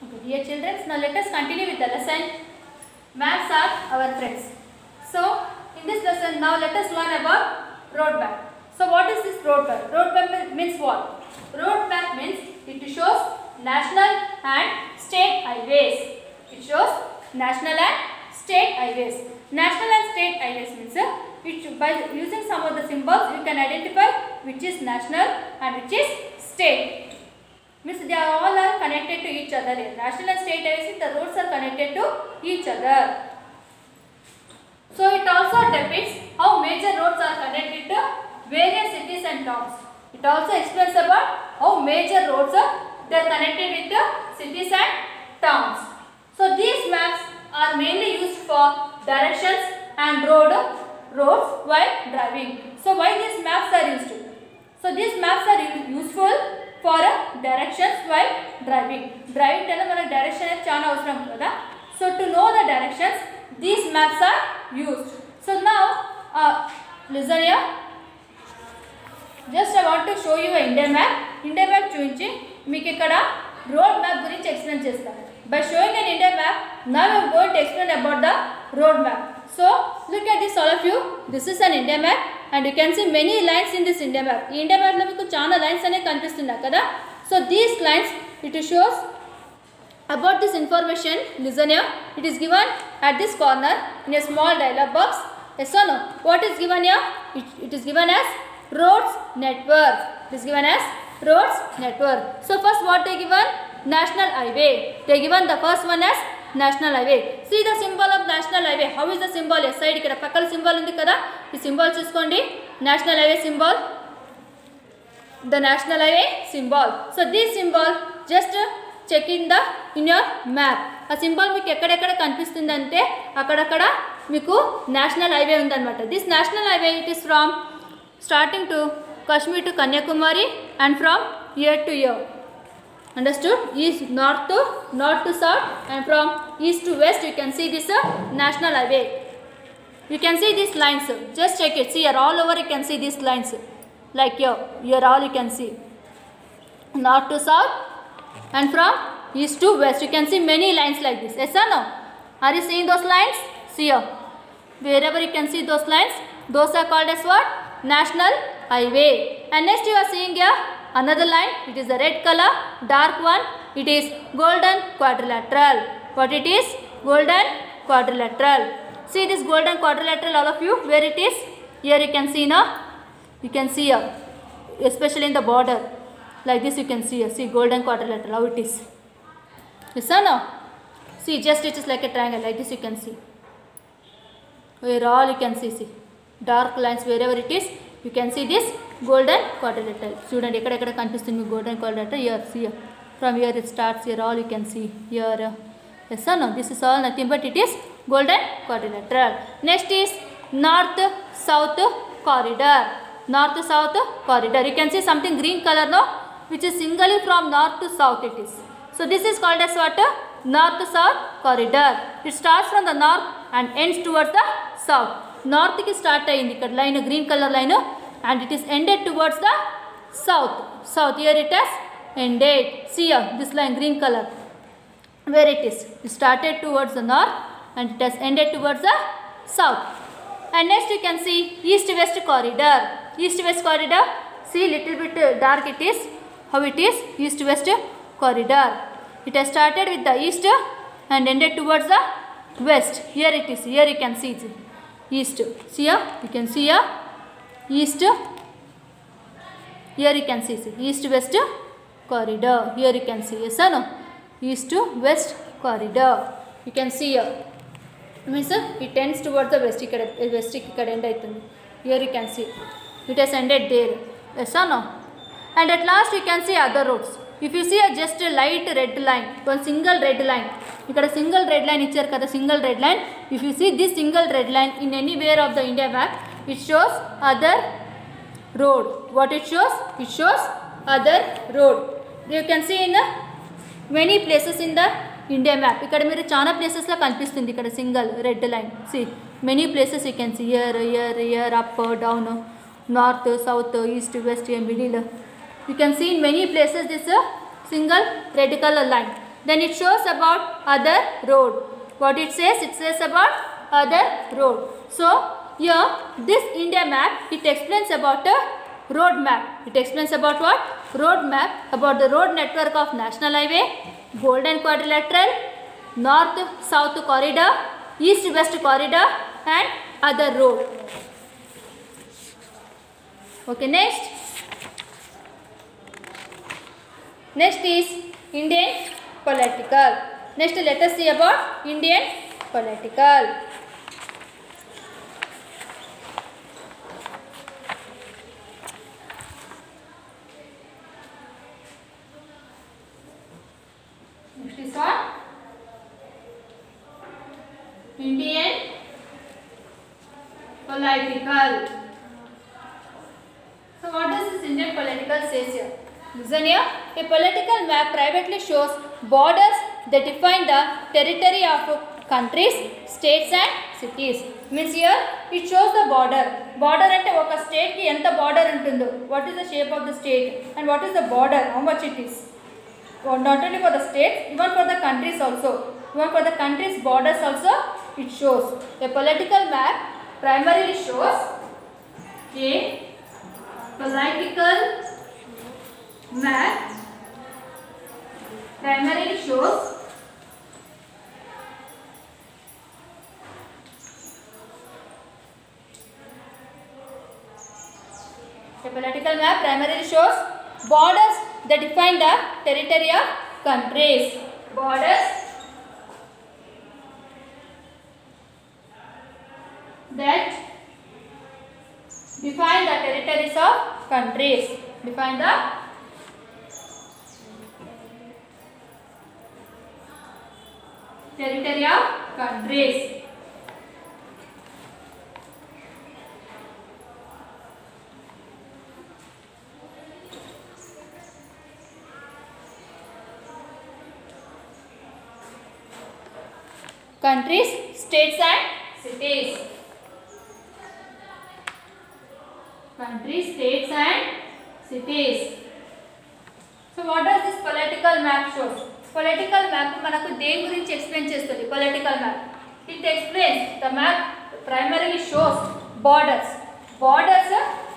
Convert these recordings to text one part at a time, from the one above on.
Okay, dear children, now let us continue with the lesson. Maps are our friends. So, in this lesson, now let us learn about road map. So, what is this road map? Road map means what? Road map means it shows national and state highways. It shows national and state highways. National and state highways means by using some of the symbols you can identify which is national and which is state. Means they are all are connected to each other. National and state highways, the roads are connected to each other. So it also depicts how major roads are connected to various cities and towns. It also explains about how major roads are connected with the cities and towns. So these maps are mainly used for directions and roads while driving. So why these maps are used? So these maps are useful for directions while driving. Driving tell mana direction is chana avasaram kada. So to know the directions, these maps are used. So now listen here. Just I want to show you a India map. India map చూయించి మీకు ఇక్కడ road map గురించి explain చేస్తాను. By showing an India map, now I am going to explain about the road map. So look at this all of you. This is an India map and you can see many lines in this India map. ఈ India map లో మీకు చాలా lines అనేవి కనిపిస్తున్నాయి కదా. So these lines it shows about this information. Listen here. It is given at this corner in a small dialog box. Yes or no? What is given here? It is given as roads network. It is given as roads network. So first what they given? National highway. They given the first one as national highway. See the symbol of national highway. How is the symbol? Yes side ikkada pakkala symbol undi kada. Ee symbol chuskondi. National highway symbol. The national highway symbol. So this symbol just check in your map. A symbol మీకు ఎక్కడెక్కడ కనిపిస్తుంది అంటే అక్కడక్కడ మీకు national highway ఉందన్నమాట. This national highway it is from starting to Kashmir to Kanyakumari and from year to year. Understood? East north to south and from east to west you can see this national highway. You can see these lines. Just check it. See here all over you can see these lines. Like here all you can see. North to south and from east to west you can see many lines like this. Yes or no? Are you seeing those lines? See here. Wherever you can see those lines, those are called as what? National highway. And next you are seeing here another line. It is a red color, dark one. It is golden quadrilateral. What it is? Golden quadrilateral. See this golden quadrilateral all of you. Where it is? Here you can see now. You can see here, especially in the border. Like this you can see here. See golden quadrilateral how it is. Yes or no? See just it is like a triangle. Like this you can see. Where all you can see. Dark lines wherever it is you can see this golden quadrilateral. Student ekkada kanipistundi golden quadrilateral. Here see here. From here it starts. Here all you can see here. Yes or no? This is all nothing but it is golden quadrilateral. Next is north south corridor. North south corridor. You can see something green color no, which is singly from north to south it is. So this is called as what? North south corridor. It starts from the north and ends towards the south. North ki start ayindi ikkada line green color line and it is ended towards the south. Here it has ended. See here this line green color where it is. It started towards the north and it has ended towards the south. And next you can see east west corridor. East west corridor. See little bit dark it is. How it is? East west corridor. It has started with the east and ended towards the west. Here it is. Here you can see it. East. See here? You can see here. East. Here you can see east west corridor. Here you can see. Yes or no? East to west corridor. You can see here. Means it ends towards the west. West ikkada end aitundi. Here you can see. It has ended there. Yes or no? And at last you can see other roads. If you see just a light red line, one single red line. Ikkada single red line ichcharu kada single red line. If you see this single red line in anywhere of the India map, it shows other road. What it shows? It shows other road. You can see in many places in the India map. Ikkada meeru chaana places la kanipistundi ikkada single red line. See many places you can see here, up, down, north, south, east, west, and middle. You can see in many places this single red color line. then it shows about other road. What it says? It says about other road. So here this India map, it explains about a road map. It explains about what? Road map, about the road network of National Highway, Golden Quadrilateral, North-South corridor, East-West corridor and other road. Okay, next is Indian political. Next let us see about Indian political. Next is what? Indian political. So what does this Indian political says here? Listen here. A political map privately shows borders that define the territory of countries, states and cities. Means here it shows the border. Border ante oka state ki enta border untundo. What is the shape of the state and what is the border? How much it is? Not only for the states, even for the countries also. Even for the countries' borders also it shows. A political map primarily shows a political map primarily shows borders that define the territory of countries. Borders that define the territories of countries. Define the territory of countries. Countries, states and cities. Countries, states and cities. So what does this political map shows? Political map manaku దేని గురించి explain చేస్తుంది? Political map. It explains, the map primarily shows borders. Borders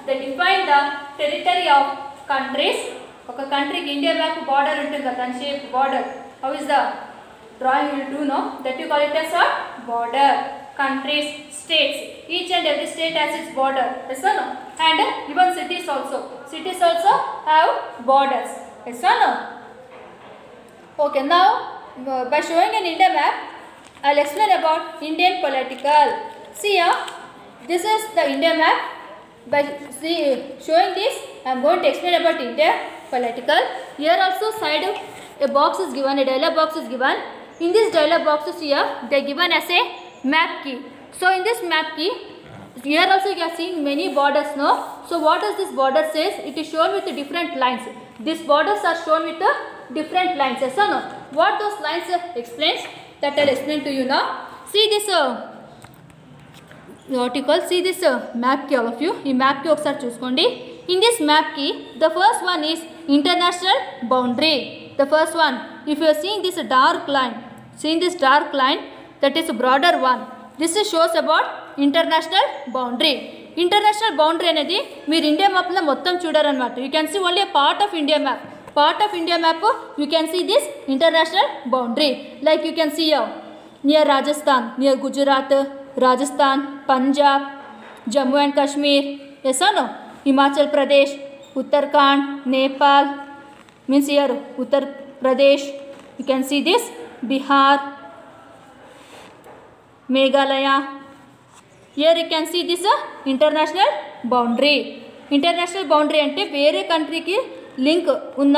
that define the territory of countries. ఒక కంట్రీకి India map border ఉంటుంది కదా, దాని shape border. How is the drawing you will do know that you call it as a border. Countries, states, each and every state has its border, yes or no? And even cities also have borders, yes or no? Okay, now by showing an India map, I will explain about Indian political. See here, this is the India map. By showing this, I am going to explain about India political. Here also side a box is given, a dialog box is given. In this dialog boxes here, they are given as a map key. So in this map key, here also you are seeing many borders, no? So what does this border says? It is shown with different lines. These borders are shown with different lines, yes or no? What those lines explains, that I will explain to you now. See this article, see this map key, all of you. Ee map key okkar chuskondi. In this map key, the first one is international boundary. The first one, if you are seeing this dark line, that is broader one. This shows about international boundary. International boundary అనేది మీరు India map లో మొత్తం చూడారన్నమాట. You can see only a part of India map. Part of India map, you can see this international boundary. Like you can see here, near Rajasthan, near Gujarat, Rajasthan, Punjab, Jammu and Kashmir, yes or no? Himachal Pradesh, Uttarakhand, Nepal, means here Uttar Pradesh. You can see this Bihar, Meghalaya. Here you can see this international boundary. International boundary ante వేరే కంట్రీకి link ఉన్న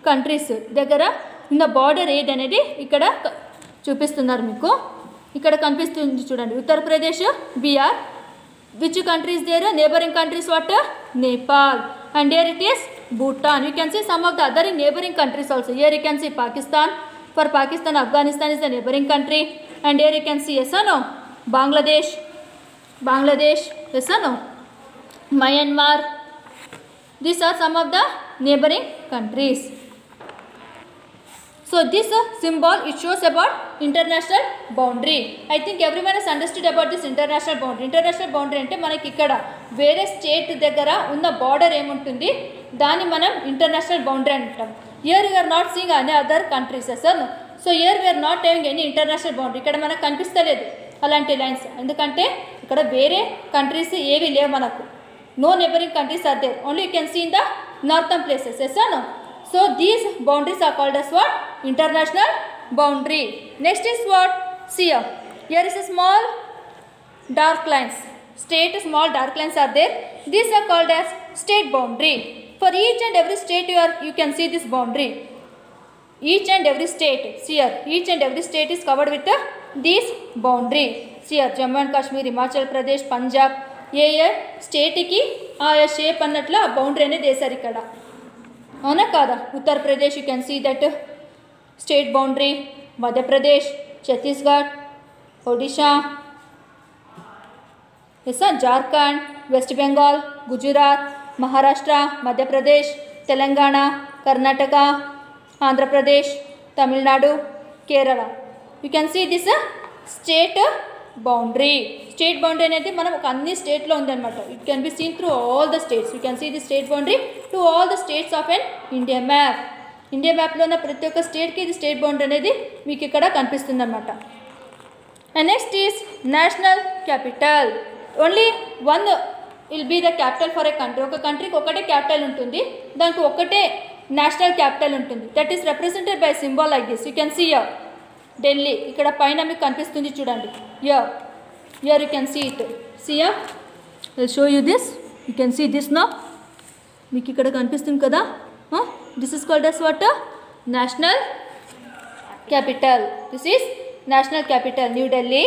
countries దగ్గర ఉన్న border ఏది అనేది ఇక్కడ చూపిస్తున్నారు మీకు. ఇక్కడ కనిపిస్తుంది చూడండి, Uttar Pradesh, Bihar. Which countries there? Neighboring countries what? Nepal. And here it is Bhutan. You can see some of the other neighboring countries also. Here you can see Pakistan. For Pakistan, Afghanistan is the neighboring country. And here you can see, yes or no? Bangladesh, yes or no? Myanmar. These are some of the neighboring countries. So this symbol, it shows about international boundary. I think everyone has understood about this international boundary. International boundary అంటే మనకి ఇక్కడ వేరే state దగ్గర ఉన్న border ఏముంటుంది దాన్ని మనం international boundary అంటాం. Here we are not seeing any other countries, sir. So here we are not having any international boundary. ఇక్కడ మనకు కనిపిస్తలేదు అలాంటి లైన్స్, ఎందుకంటే ఇక్కడ వేరే కంట్రీస్ ఏవి లేవు మనకు. No neighboring countries are there. Only you can see in the northern places, yes or no? So these boundaries are called as what? International boundary. Next is what? See here. Here is a small dark lines. State small dark lines are there. These are called as state boundary. For each and every state you can see this boundary. Each and every state. See here. Each and every state is covered with this boundary. See here. Jammu and Kashmir, Himachal Pradesh, Punjab. ఏ స్టేట్కి ఆయా shape అన్నట్లు ఆ boundary అనేది వేశారు ఇక్కడ, అవునా కాదా? Uttar Pradesh you can see that state boundary, Madhya Pradesh, Chhattisgarh, Odisha, Jharkhand, west Bengal, Gujarat, Maharashtra, Madhya Pradesh, Telangana, Karnataka, Andhra Pradesh, Tamil Nadu, Kerala. You can see this state boundary. State boundary అనేది మనం ఒక అన్ని స్టేట్లో ఉందన్నమాట. It can be seen through all the states. You can see the state boundary to all the states of an India map. India మ్యాప్లో ఉన్న ప్రతి ఒక్క స్టేట్కి ఇది స్టేట్ బౌండరీ అనేది మీకు ఇక్కడ కనిపిస్తుంది అనమాట. And next is national capital. Only one will be the capital for a country. ఒక కంట్రీకి ఒకటే క్యాపిటల్ ఉంటుంది, దానికి ఒకటే నేషనల్ క్యాపిటల్ ఉంటుంది. That is represented by symbol like this. You can see here Delhi. ఇక్కడ పైన మీకు కనిపిస్తుంది చూడండి. Here you can see it. See here, I'll show you this. You can see this now. మీకు ఇక్కడ కనిపిస్తుంది కదా. This is called as what? National capital. This is national capital, New Delhi.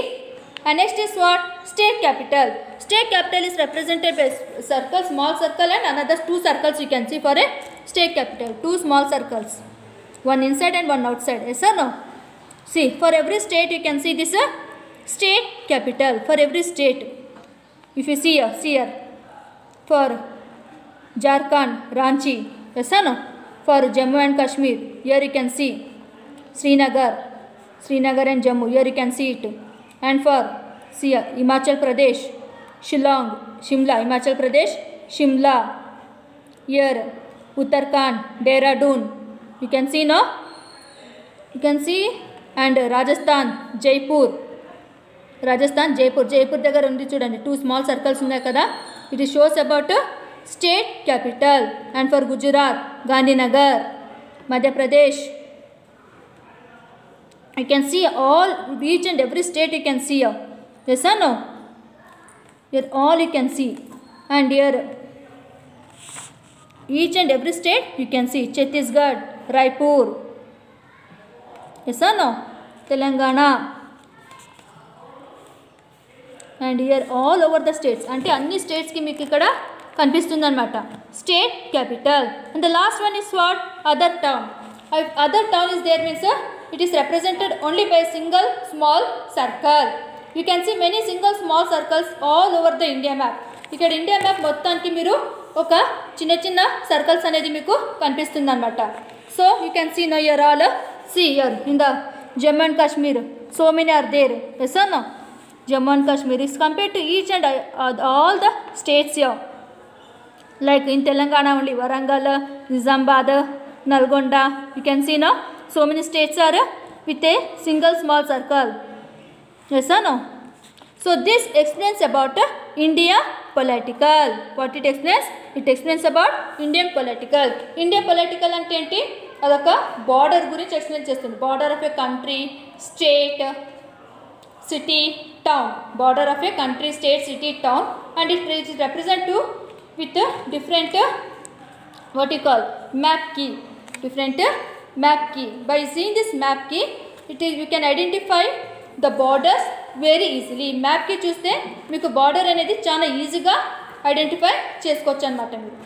And next is what? State capital. State capital is represented by circle, small circle and another two circles you can see for a state capital. Two small circles, one inside and one outside. Yes or no? See, for every state you can see this state capital. For every state, if you see here, for Jharkhand, Ranchi. Yes or no? For Jammu and Kashmir, here you can see Srinagar and Jammu. Here you can see it. And for see here, Himachal Pradesh, Shimla, Himachal Pradesh, Shimla. Here Uttarakhand, Dehradun. You can see, no? You can see. And Rajasthan, Jaipur. Jaipur దగ్గర ఉంది చూడండి. Two small circles ఉన్నాయి కదా. It shows about state capital. And for Gujarat, Gandhinagar. Madhya Pradesh, you can see all, each and every state you can see. Yes or no? Here all you can see. And here each and every state you can see. Chhattisgarh, Raipur. Yes or no? Telangana. And here all over the states. అంటే అన్ని స్టేట్స్కి మీకు ఇక్కడ కనిపిస్తుంది అనమాట state capital. And the last one is what? Other town. Other town is there means it is represented only by single small circle. You can see many single small circles all over the India map. ఇక్కడ India map మొత్తానికి మీరు ఒక చిన్న చిన్న circles అనేది మీకు కనిపిస్తుంది అనమాట. So you can see no your all see here in the Jammu and Kashmir, so many are there. Yes or no? Jammu and Kashmir is compared to each and all the states here. Like in Telangana only, Warangal, Nizamabad, Nalgonda. You can see now, so many states are with a single small circle. Yes or no? So this explains about India political. What it explains? It explains about Indian political. India political అంటే ఏంటి? అదొక border గురించి explain చేస్తుంది. Border of A country, state, city, town. Border of A country, state, city, town. And it is represent to with different what you call map key. Different map key. By seeing this map key, you can identify the borders very easily. Map key చూస్తే మీకు border అనేది చాలా ఈజీగా identify చేసుకోవచ్చు అన్నమాట మీరు.